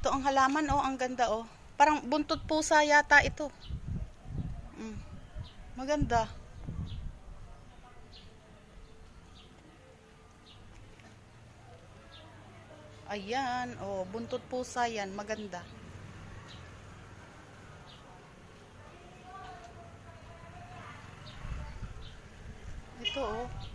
Ito ang halaman, oh, ang ganda, oh. Parang buntot pusa yata ito. Maganda. Ayan, oh, buntot pusa yan, maganda. Ito, oh.